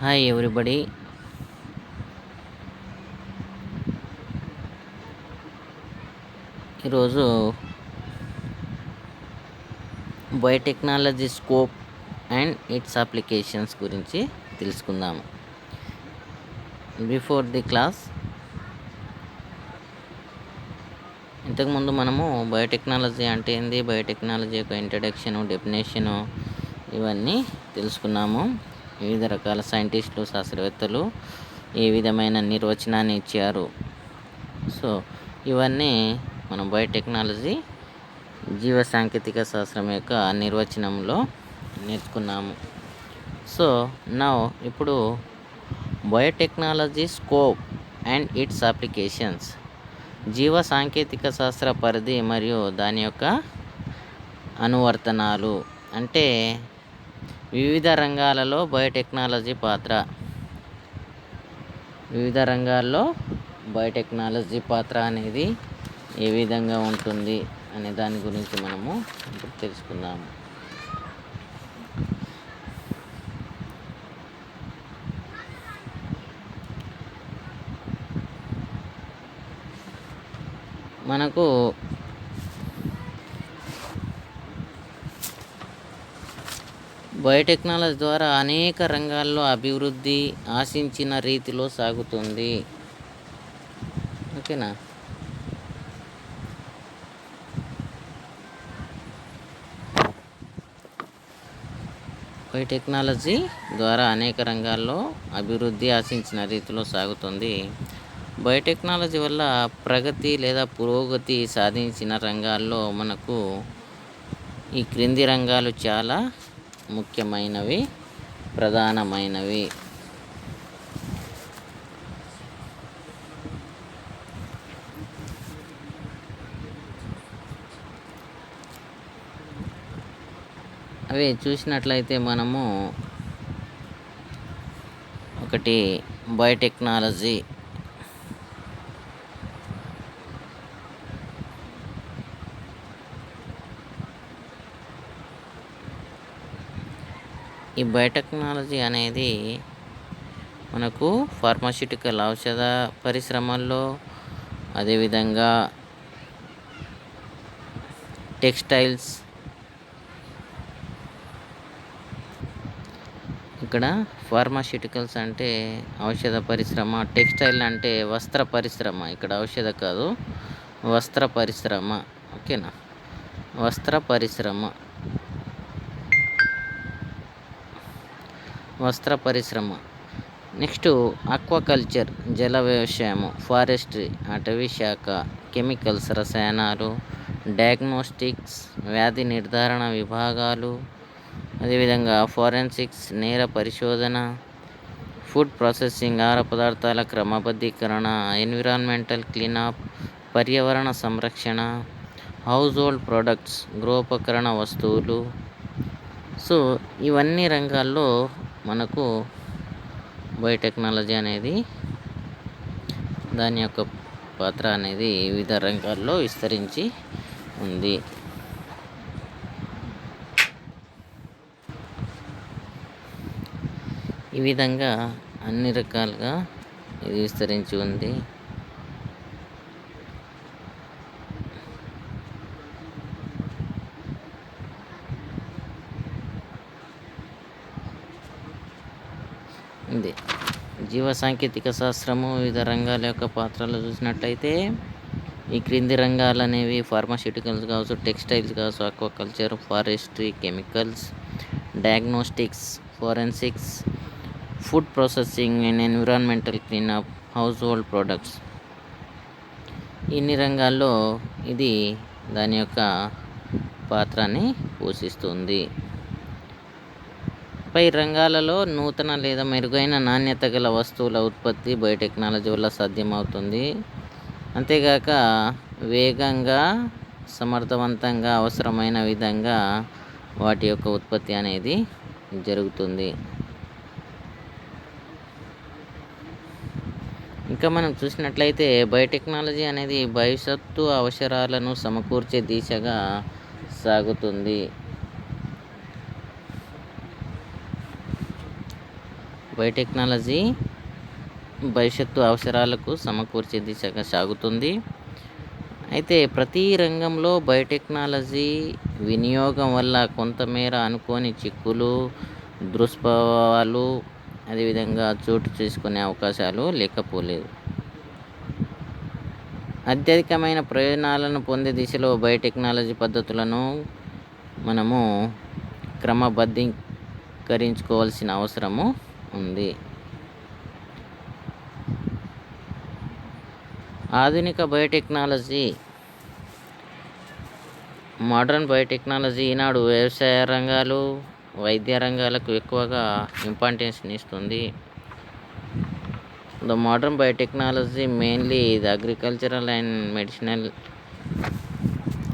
Hi everybody. ఈరోజు biotechnology scope and its applications గురించి తెలుసుకుందాము. బిఫోర్ ది క్లాస్, ఇంతకుముందు మనము బయోటెక్నాలజీ అంటే ఏంది, బయోటెక్నాలజీ యొక్క ఇంట్రడక్షను, డెఫినేషను ఇవన్నీ తెలుసుకున్నాము. వివిధ రకాల సైంటిస్టులు, శాస్త్రవేత్తలు ఏ విధమైన నిర్వచనాన్ని ఇచ్చారు. సో ఇవన్నీ మనం బయోటెక్నాలజీ జీవ సాంకేతిక శాస్త్రం యొక్క నిర్వచనంలో నేర్చుకున్నాము. సో ఇప్పుడు biotechnology scope and its applications, జీవ సాంకేతిక శాస్త్ర పరిధి మరియు దాని యొక్క అనువర్తనాలు. అంటే వివిధ రంగాలలో బయోటెక్నాలజీ పాత్ర, వివిధ రంగాల్లో బయోటెక్నాలజీ పాత్ర అనేది ఏ విధంగా ఉంటుంది అనే దాని గురించి మనము ఇప్పుడు తెలుసుకుందాము. మనకు బయోటెక్నాలజీ ద్వారా అనేక రంగాల్లో అభివృద్ధి ఆశించిన రీతిలో సాగుతుంది. ఓకేనా? బయోటెక్నాలజీ ద్వారా అనేక రంగాల్లో అభివృద్ధి ఆశించిన రీతిలో సాగుతుంది. బయోటెక్నాలజీ వల్ల ప్రగతి లేదా పురోగతి సాధించిన రంగాల్లో మనకు ఈ క్రింది రంగాలు చాలా ముఖ్యమైనవి, ప్రధానమైనవి. అవి చూసినట్లయితే మనము ఒకటి బయోటెక్నాలజీ, ఈ బయోటెక్నాలజీ అనేది మనకు ఫార్మాస్యూటికల్ ఔషధ పరిశ్రమల్లో, అదేవిధంగా టెక్స్టైల్స్, ఇక్కడ ఫార్మాస్యూటికల్స్ అంటే ఔషధ పరిశ్రమ, టెక్స్టైల్ అంటే వస్త్ర పరిశ్రమ, ఇక్కడ ఔషధ కాదు, వస్త్ర పరిశ్రమ. ఓకేనా? వస్త్ర పరిశ్రమ. నెక్స్ట్ ఆక్వాకల్చర్, జల వ్యవసాయము, ఫారెస్ట్రీ, అటవీ శాఖ, కెమికల్స్, రసాయనాలు, డయాగ్నోస్టిక్స్, వ్యాధి నిర్ధారణ విభాగాలు, అదేవిధంగా ఫోరెన్సిక్స్, నేర పరిశోధన, ఫుడ్ ప్రాసెసింగ్, ఆహార పదార్థాల క్రమబద్ధీకరణ, ఎన్విరాన్మెంటల్ క్లీనప్, పర్యావరణ సంరక్షణ, హౌస్ హోల్డ్ ప్రొడక్ట్స్, గృహోపకరణ వస్తువులు. సో ఇవన్నీ రంగాల్లో మనకు బయోటెక్నాలజీ అనేది, దాని యొక్క పాత్ర అనేది వివిధ రంగాల్లో విస్తరించి ఉంది. ఈ విధంగా అన్ని రకాలుగా ఇది విస్తరించి ఉంది. ఇది జీవ సాంకేతిక శాస్త్రము వివిధ రంగాల యొక్క పాత్రలు చూసినట్లయితే ఈ క్రింది రంగాలు అనేవి ఫార్మాస్యూటికల్స్ కావచ్చు, టెక్స్టైల్స్ కావచ్చు, aquaculture, forestry, chemicals, diagnostics, forensics, food processing and environmental cleanup, house hold products. ఇన్ని రంగాల్లో ఇది దాని యొక్క పాత్రని పోషిస్తుంది. పై రంగాలలో నూతన లేదా మెరుగైన నాణ్యత గల వస్తువుల ఉత్పత్తి బయోటెక్నాలజీ వల్ల సాధ్యమవుతుంది. అంతేగాక వేగంగా, సమర్థవంతంగా, అవసరమైన విధంగా వాటి యొక్క ఉత్పత్తి అనేది జరుగుతుంది. ఇంకా మనం చూసినట్లయితే బయోటెక్నాలజీ అనేది భవిష్యత్తు అవసరాలను సమకూర్చే దిశగా సాగుతుంది. బయోటెక్నాలజీ భవిష్యత్తు అవసరాలకు సమకూర్చే దిశగా సాగుతుంది. అయితే ప్రతి రంగంలో బయోటెక్నాలజీ వినియోగం వల్ల కొంతమేర అనుకోని చిక్కులు, దుష్ప్రభావాలు అదేవిధంగా చోటు చేసుకునే అవకాశాలు లేకపోలేదు. అత్యధికమైన ప్రయోజనాలను పొందే దిశలో బయోటెక్నాలజీ పద్ధతులను మనము క్రమబద్ధీకరించుకోవాల్సిన అవసరము ఉంది. ఆధునిక బయోటెక్నాలజీ మోడర్న్ బయోటెక్నాలజీ ఈనాడు వ్యవసాయ రంగాలు, వైద్య రంగాలకు ఎక్కువగా ఇంపార్టెన్స్ని ఇస్తుంది. The modern biotechnology mainly the agricultural and medicinal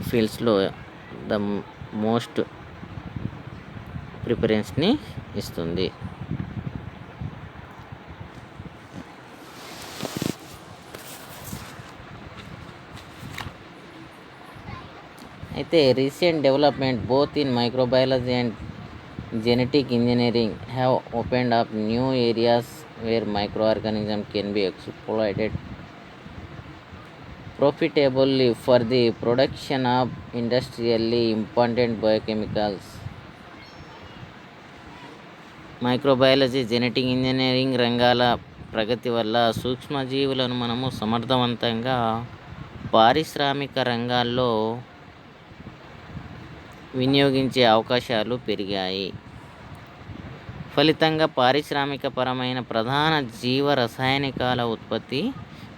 fieldsలో ద మోస్ట్ ప్రిఫరెన్స్ని ఇస్తుంది. అయితే recent development both in microbiology and genetic engineering have opened up new areas where microorganisms can be exploited profitably for the production of industrially important biochemicals. Microbiology, genetic engineering రంగాల ప్రగతి వల్ల సూక్ష్మజీవులను మనము సమర్థవంతంగా పారిశ్రామిక రంగాల్లో వినియోగించే అవకాశాలు పెరిగాయి. ఫలితంగా పారిశ్రామికపరమైన ప్రధాన జీవ రసాయనికాల ఉత్పత్తి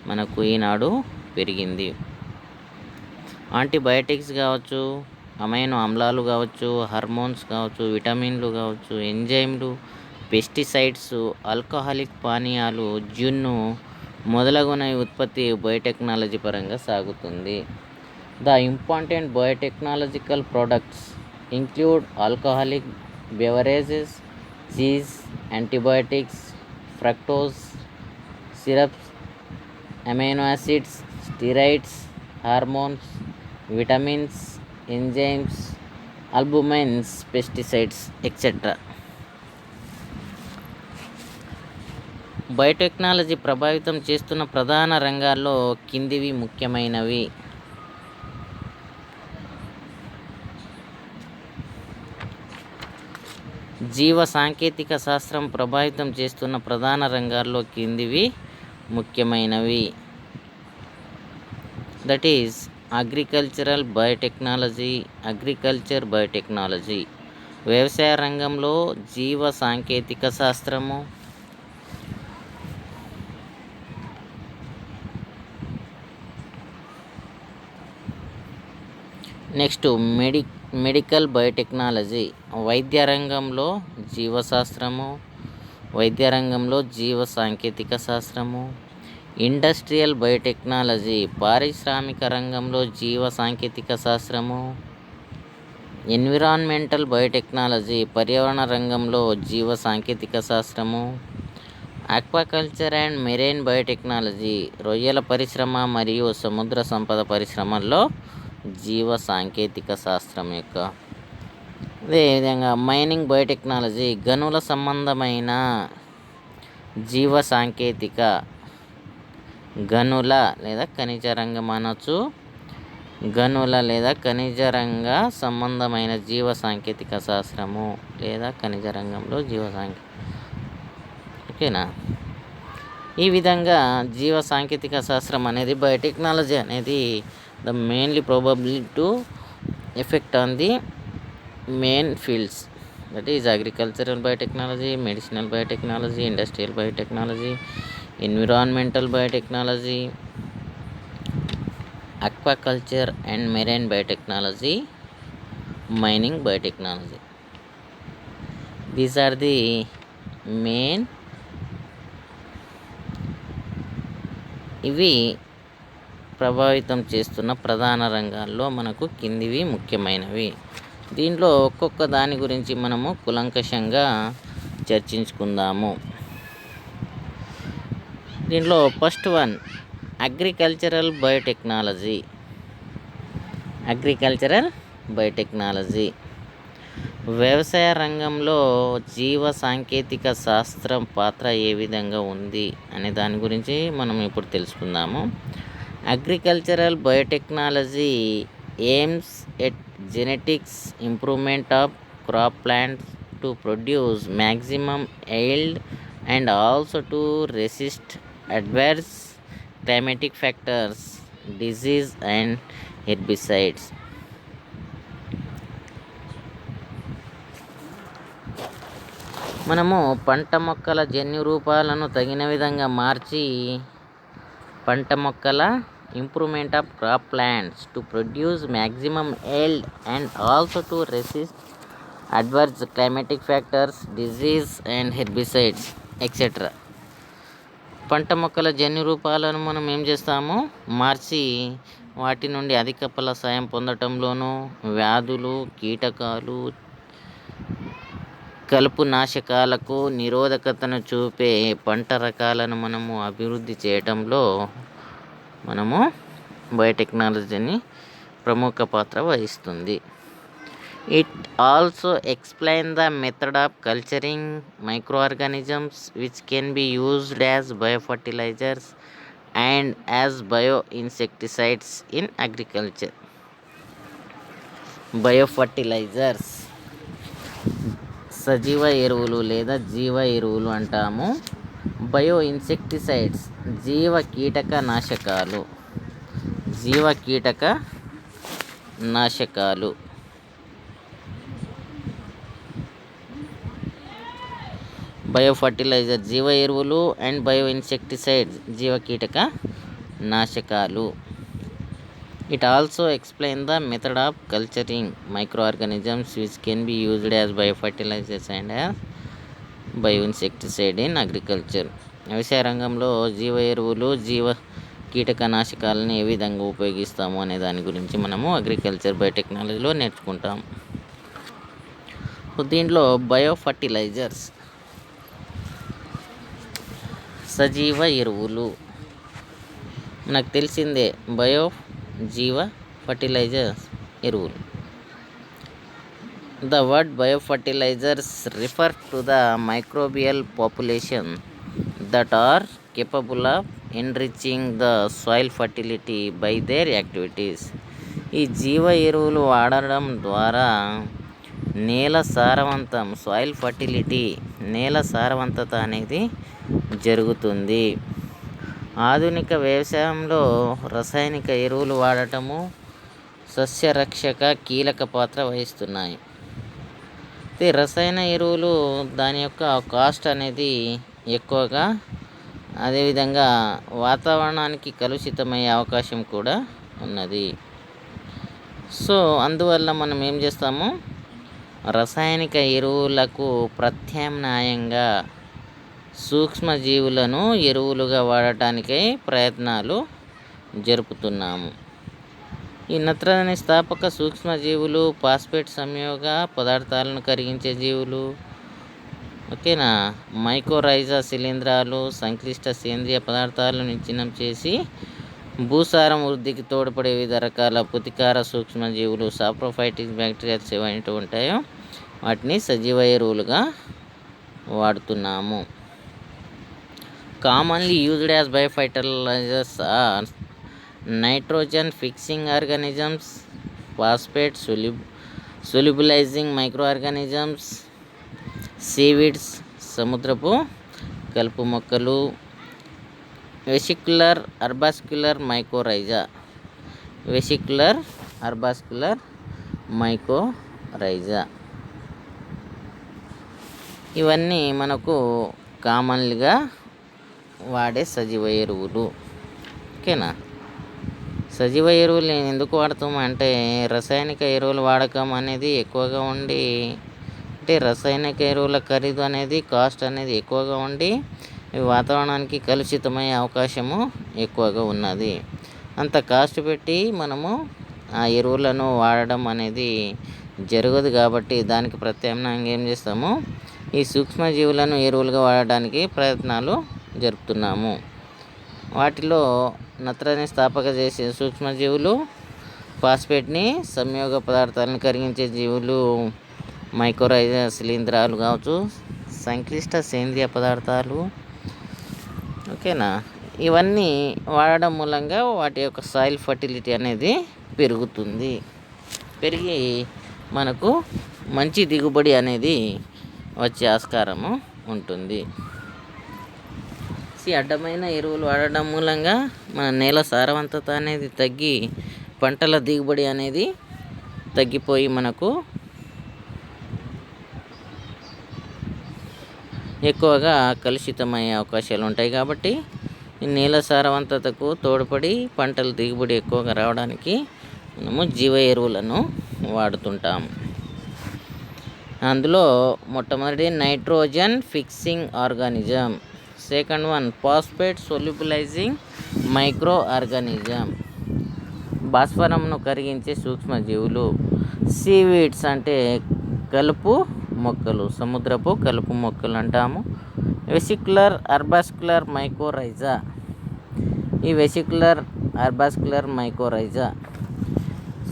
మనకు ఈనాడు పెరిగింది. యాంటీబయాటిక్స్ కావచ్చు, అమైనో ఆమ్లాలు కావచ్చు, హార్మోన్స్ కావచ్చు, విటమిన్లు కావచ్చు, ఎంజైమ్లు, పెస్టిసైడ్స్, ఆల్కహాలిక్ పానీయాలు, జున్ను మొదలగునవి ఉత్పత్తి బయోటెక్నాలజీ పరంగా సాగుతుంది. The important biotechnological products include alcoholic beverages, cheese, antibiotics, fructose syrups, amino acids, steroids, hormones, vitamins, enzymes, albumins, pesticides, etc. Biotechnology ప్రభావితం చేస్తున్న ప్రధాన రంగాల్లో కిందివి ముఖ్యమైనవి. జీవ సాంకేతిక శాస్త్రం ప్రభావితం చేస్తున్న ప్రధాన రంగాల్లో కిందివి ముఖ్యమైనవి. దట్ ఈజ్ అగ్రికల్చర్ బయోటెక్నాలజీ, వ్యవసాయ రంగంలో జీవ సాంకేతిక శాస్త్రము, నెక్స్ట్ మెడికల్ బయోటెక్నాలజీ, వైద్య రంగంలో జీవశాస్త్రము, వైద్య రంగంలో జీవ సాంకేతిక శాస్త్రము. ఇండస్ట్రియల్ బయోటెక్నాలజీ, పారిశ్రామిక రంగంలో జీవ సాంకేతిక శాస్త్రము. ఎన్విరాన్మెంటల్ బయోటెక్నాలజీ, పర్యావరణ రంగంలో జీవ సాంకేతిక శాస్త్రము. ఆక్వాకల్చర్ అండ్ మెరైన్ బయోటెక్నాలజీ, రొయ్యల పరిశ్రమ మరియు సముద్ర సంపద పరిశ్రమల్లో జీవ సాంకేతిక శాస్త్రం యొక్క. అదేవిధంగా మైనింగ్ బయోటెక్నాలజీ, గనుల సంబంధమైన జీవ సాంకేతిక, గనుల లేదా ఖనిజ రంగం అనొచ్చు, గనుల లేదా ఖనిజ రంగ సంబంధమైన జీవ సాంకేతిక శాస్త్రము లేదా ఖనిజ రంగంలో జీవ సాంకేతిక. ఓకేనా? ఈ విధంగా జీవ సాంకేతిక శాస్త్రం అనేది బయోటెక్నాలజీ అనేది the mainly probably to effect on the main fields, that is agricultural biotechnology, medicinal biotechnology, industrial biotechnology, environmental biotechnology, aquaculture and marine biotechnology, mining biotechnology. These are the main, ఇవి ప్రభావితం చేస్తున్న ప్రధాన రంగాల్లో మనకు కిందివి ముఖ్యమైనవి. దీంట్లో ఒక్కొక్క దాని గురించి మనము కులంకషంగా చర్చించుకుందాము. దీంట్లో ఫస్ట్ వన్ అగ్రికల్చరల్ బయోటెక్నాలజీ. వ్యవసాయ రంగంలో జీవ సాంకేతిక శాస్త్రం పాత్ర ఏ విధంగా ఉంది అనే దాని గురించి మనం ఇప్పుడు తెలుసుకుందాము. Agricultural biotechnology AIIMS at genetics improvement of crop plants to produce maximum yield and also to resist adverse climatic factors, disease and herbicides. మనము పంట మొక్కల జన్యు రూపాలను తగిన విధంగా మార్చి పంట మొక్కల improvement of crop plants to produce maximum yield and also to resist adverse climatic factors, disease and herbicides etcetera. పంట మొక్కల జన్యు రూపాలను మనం ఏం చేస్తాము, మార్చి వాటి నుండి అధిక ఫలసాయం పొందటంలోనూ, వ్యాధులు, కీటకాలు, కలుపు నాశకాలకు నిరోధకతను చూపే పంట రకాలను మనము అభివృద్ధి చేయటంలో మనము బయోటెక్నాలజీని ప్రముఖ పాత్ర వహిస్తుంది. It also explain the method of culturing microorganisms which can be used as biofertilisers and as bio insecticides in agriculture. Biofertilisers సజీవ ఎరువులు లేదా జీవ ఎరువులు అంటాము. బయో ఇన్సెక్టిసైడ్స్ జీవ కీటక నాశకాలు. బయోఫర్టిలైజర్ జీవ ఎరువులు అండ్ బయో ఇన్సెక్టిసైడ్స్ జీవ కీటక నాశకాలు. It also explain the method of culturing microorganisms which can be used as biofertilisers and as bio insecticide in agriculture. వ్యవసాయ రంగంలో జీవ ఎరువులు, జీవ కీటక నాశకాలను ఏ విధంగా ఉపయోగిస్తాము అనే దాని గురించి మనము అగ్రికల్చర్ బయోటెక్నాలజీలో నేర్చుకుంటాం. దీంట్లో బయోఫర్టిలైజర్స్ సజీవ ఎరువులు మనకు తెలిసిందే. జీవ ఫర్టిలైజర్స్ ఎరువులు. The word biofertilisers refer to the microbial population that are capable of enriching the soil fertility by their activities. ఈ జీవ ఎరువులు వాడడం ద్వారా నేల సారవంతత అనేది జరుగుతుంది. ఆధునిక వ్యవసాయంలో రసాయనిక ఎరువులు వాడటము సస్యరక్షక కీలక పాత్ర వహిస్తున్నాయి. రసాయన ఎరువులు దాని యొక్క కాస్ట్ అనేది ఎక్కువగా, అదేవిధంగా వాతావరణానికి కలుషితమయ్యే అవకాశం కూడా ఉన్నది. సో అందువల్ల మనం ఏం చేస్తాము, రసాయనిక ఎరువులకు ప్రత్యామ్నాయంగా సూక్ష్మజీవులను ఎరువులుగా వాడటానికై ప్రయత్నాలు జరుపుతున్నాము. ఈ నత్రజని స్థాపక సూక్ష్మజీవులు, ఫాస్ఫేట్ సంయోగ పదార్థాలను కరిగించే జీవులు, ఓకేనా, మైకోరైజా శిలీంధ్రాలు సంక్లిష్ట సేంద్రియ పదార్థాలను విచ్ఛిన్నం చేసి భూసారం వృద్ధికి తోడ్పడే వివిధ రకాల ప్రతికార సూక్ష్మజీవులు, సాప్రోఫైటిక్ బ్యాక్టీరియాస్ ఏవైతే ఉంటాయో వాటిని సజీవ ఎరువులుగా వాడుతున్నాము. Commonly used as biofertilisers are nitrogen fixing organisms, phosphate solubilising microorganisms, seaweeds సముద్రపు కలుపు మొక్కలు, వెసిక్యులర్ అర్బాస్క్యులర్ మైకోరైజా ఇవన్నీ మనకు కామన్లీగా వాడే సజీవ ఎరువులు. ఓకేనా. సజీవ ఎరువులు ఎందుకు వాడతాము అంటే రసాయనిక ఎరువుల వాడకం అనేది ఎక్కువగా ఉండి, అంటే రసాయనిక ఎరువుల ఖరీదు అనేది కాస్ట్ అనేది ఎక్కువగా ఉండి వాతావరణానికి కలుషితమయ్యే అవకాశము ఎక్కువగా ఉన్నది. అంత కాస్ట్ పెట్టి మనము ఆ ఎరువులను వాడడం అనేది జరగదు. కాబట్టి దానికి ప్రత్యామ్నాయంగా ఏం చేస్తాము, ఈ సూక్ష్మజీవులను ఎరువులుగా వాడడానికి ప్రయత్నాలు జరుపుతున్నాము. వాటిలో నత్రజని స్థాపక చేసే సూక్ష్మజీవులు, ఫాస్ఫేట్ని సంయోగ పదార్థాలను కరిగించే జీవులు, మైక్రోరైజా శిలీంధ్రాలు కావచ్చు, సంక్లిష్ట సేంద్రియ పదార్థాలు, ఓకేనా. ఇవన్నీ వాడడం మూలంగా వాటి యొక్క సాయిల్ ఫర్టిలిటీ అనేది పెరుగుతుంది. పెరిగి మనకు మంచి దిగుబడి అనేది వచ్చే ఆస్కారము ఉంటుంది. అడ్డమైన ఎరువులు వాడడం మూలంగా మన నేల సారవంతత అనేది తగ్గి పంటల దిగుబడి అనేది తగ్గిపోయి మనకు ఎక్కువగా కలుషితమయ్యే అవకాశాలు ఉంటాయి. కాబట్టి నేల సారవంతతకు తోడ్పడి పంటల దిగుబడి ఎక్కువగా రావడానికి మనము జీవ ఎరువులను వాడుతుంటాం. అందులో మొట్టమొదటి nitrogen fixing organism, second one phosphate solubilising micro organism, భాస్వరంను కరిగించే సూక్ష్మజీవులు, సీవీడ్స్ అంటే కలుపు మొక్కలు, సముద్రపు కలుపు మొక్కలు అంటాము, వెసిక్యులర్ అర్బాస్కులర్ మైకోరైజా, ఈ వెసిక్యులర్ అర్బాస్కులర్ మైకోరైజా.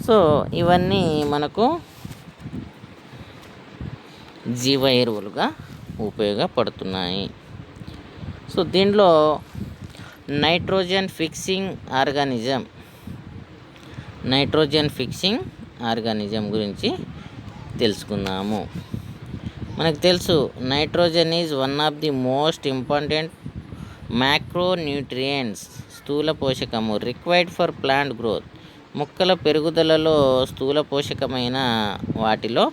సో ఇవన్నీ మనకు జీవ ఎరువులుగా ఉపయోగపడుతున్నాయి. సో దీంట్లో నైట్రోజన్ ఫిక్సింగ్ ఆర్గానిజం గురించి తెలుసుకుందాము. మనకు తెలుసు nitrogen is one of the most important macronutrients, స్థూల పోషకము రిక్వైర్డ్ ఫర్ ప్లాంట్ గ్రోత్. మొక్కల పెరుగుదలలో స్థూల పోషకమైన వాటిలో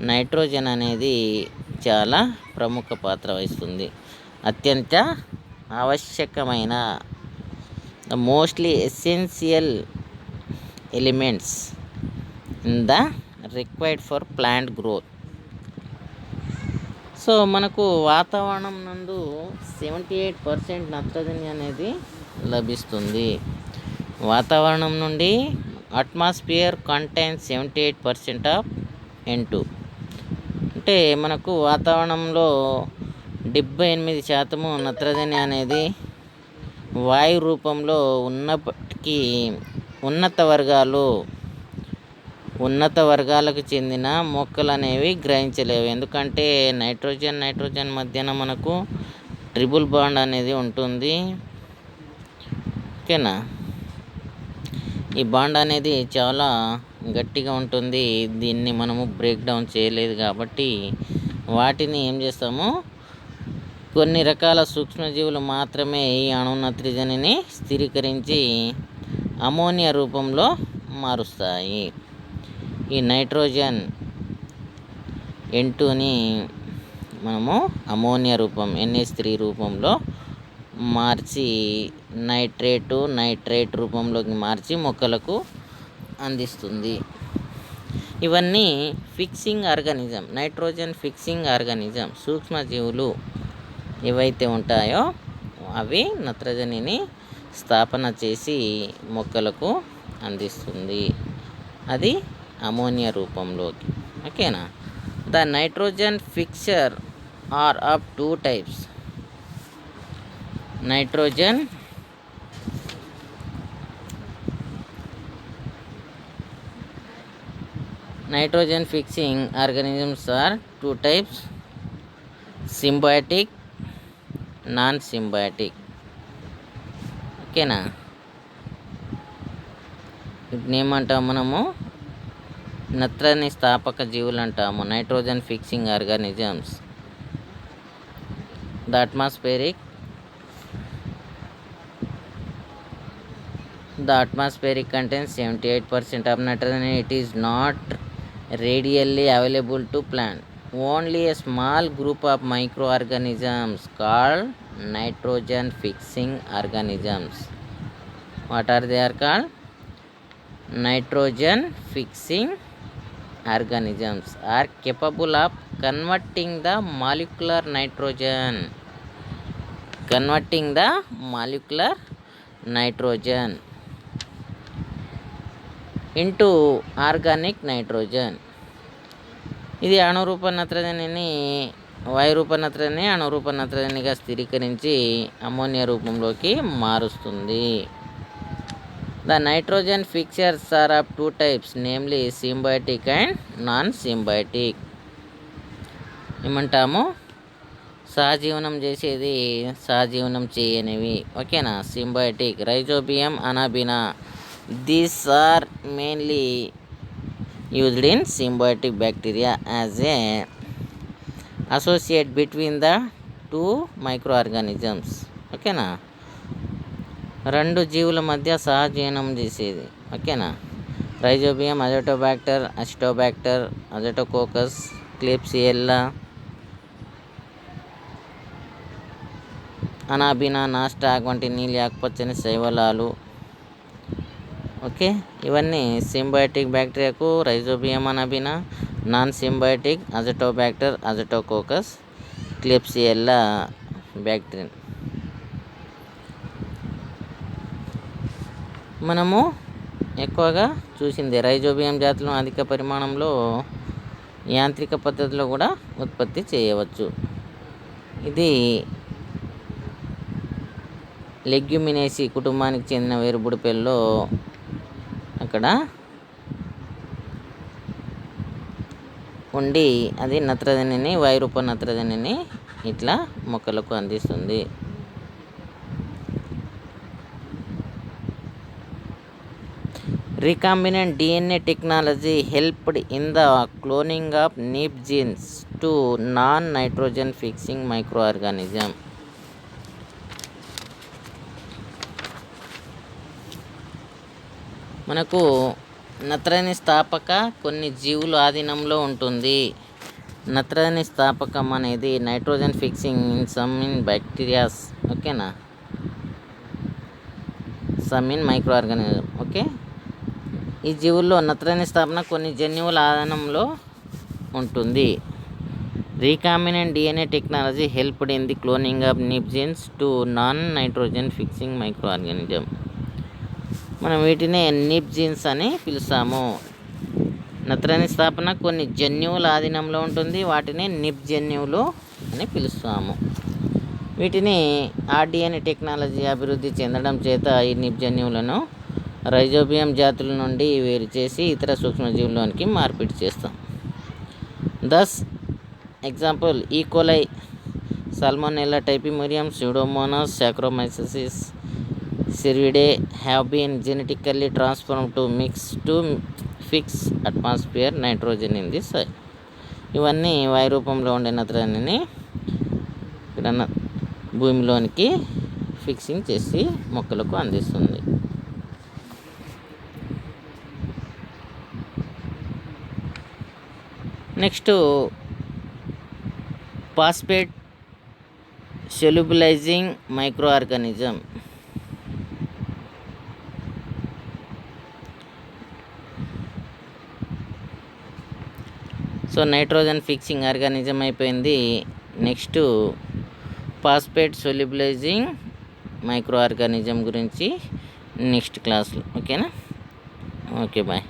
నైట్రోజన్ అనేది చాలా ప్రముఖ పాత్ర వహిస్తుంది. అత్యంత ఆవశ్యకమైన mostly essential elements in the required for plant growth. So మనకు వాతావరణం నందు 78% నత్రజని అనేది లభిస్తుంది. వాతావరణం నుండి అట్మాస్ఫియర్ కంటైన్స్ 78% ఆఫ్ N2. అంటే మనకు వాతావరణంలో 78% నత్రజని అనేది వాయు రూపంలో ఉన్నప్పటికీ ఉన్నత వర్గాలకు చెందిన మొక్కలు అనేవి గ్రహించలేవు. ఎందుకంటే నైట్రోజన్ మధ్యన మనకు ట్రిపుల్ బాండ్ అనేది ఉంటుంది, ఓకేనా. ఈ బాండ్ అనేది చాలా గట్టిగా ఉంటుంది. దీన్ని మనము బ్రేక్ డౌన్ చేయలేదు కాబట్టి వాటిని ఏం చేస్తాము, కొన్ని రకాల సూక్ష్మజీవులు మాత్రమే ఈ అణు నత్రజనిని స్థిరీకరించి అమోనియా రూపంలో మారుస్తాయి. ఈ నైట్రోజన్ N2ని మనము అమోనియా రూపం NH3 రూపంలో మార్చి నైట్రేట్ రూపంలోకి మార్చి మొక్కలకు అందిస్తుంది. ఇవన్నీ fixing organism, nitrogen fixing organism సూక్ష్మజీవులు ఏవైతే ఉంటాయో అవి నత్రజనిని స్థాపన చేసి మొక్కలకు అందిస్తుంది. అది అమోనియా రూపంలోకి, ఓకేనా. The nitrogen fixer are of 2 types. Nitrogen fixing organisms are 2 types, symbiotic, non symbiotic, ఓకేనా. వీటిని ఏమంటాం మనము, నత్రజని స్థాపక జీవులు అంటాము, nitrogen fixing organisms. The atmosphere contains 78% of nitrogen. It is not readily available to plant. Only a small group of microorganisms called nitrogen fixing organisms. What are they are called? Nitrogen fixing organisms are capable of converting the molecular nitrogen into organic nitrogen. ఇది అణురూప నత్రజనిని వాయురూప నత్రజని అణురూప నత్రజనిగా స్థిరీకరించి ammonia రూపంలోకి మారుస్తుంది. The nitrogen fixers are of 2 types, namely symbiotic and non-symbiotic. ఏమంటాము? సహజీవనం చేసేది, సహజీవనం చేయనివి. ఓకేనా? Symbiotic, rhizobium, anabaena. These are mainly used in symbiotic bacteria as a associate between the two microorganisms. ఓకేనా? రెండు జీవుల మధ్య సహజీవనం చేసేది. ఓకేనా? Rhizobium, azotobacter, acetobacter, azotococcus, klebsiella, anabaena, nostoc వంటి నీలి ఆకుపచ్చని శైవలాలు. ఓకే, ఇవన్నీ సింబయోటిక్ బ్యాక్టీరియాకు rhizobium, anabaena. Non symbiotic azotobacter, azotococcus, klebsiella bacteria. మనము ఎక్కువగా చూసింది రైజోబియం జాతులను అధిక పరిమాణంలో యాంత్రిక పద్ధతిలో కూడా ఉత్పత్తి చేయవచ్చు. ఇది లెగ్యుమినేసి కుటుంబానికి చెందిన వేరుబుడిపెల్లో అక్కడ ఉండి అది నత్రజనిని, వాయురూప నత్రజనిని ఇట్లా మొక్కలకు అందిస్తుంది. Recombinant DNA technology helped in the cloning of NEEP genes to non nitrogen fixing micro organism. మనకు నత్రజని స్థాపక కొన్ని జీవుల ఆధీనంలో ఉంటుంది. నత్రజని స్థాపకం అనేది nitrogen fixing in some in bacterias. ఓకేనా? Some in micro organism. Okay, ఈ జీవుల్లో నత్రజని స్థాపన కొన్ని జన్యువుల ఆధీనంలో ఉంటుంది. Recombinant DNA technology helped in the cloning of NEEP genes to non nitrogen fixing micro organism. మనం వీటిని NEEP genes అని పిలుస్తాము. నత్రజని స్థాపన కొన్ని జన్యువుల ఆధీనంలో ఉంటుంది. వాటిని NEEP జన్యువులు అని పిలుస్తాము. వీటిని RDNA టెక్నాలజీ అభివృద్ధి చెందడం చేత ఈ NEEP జన్యువులను రైజోబియం జాతుల నుండి వేరు చేసి ఇతర సూక్ష్మజీవుల్లోనికి మార్పిడి చేస్తాం. Thus example E coli, salmonella typhimurium, pseudomonas, saccharomyces cervidae have been genetically transformed to fix atmosphere nitrogen in the soil. ఇవన్నీ వాయు రూపంలో ఉండే నత్రజనిని ఇక్కడ భూమిలోనికి ఫిక్సింగ్ చేసి మొక్కలకు అందిస్తుంది. Next phosphate solubilising micro organism. So nitrogen fixing organism అయిపోయింది. Next phosphate solubilising micro organism గురించి నెక్స్ట్ క్లాస్లో. ఓకేనా? Okay, bye.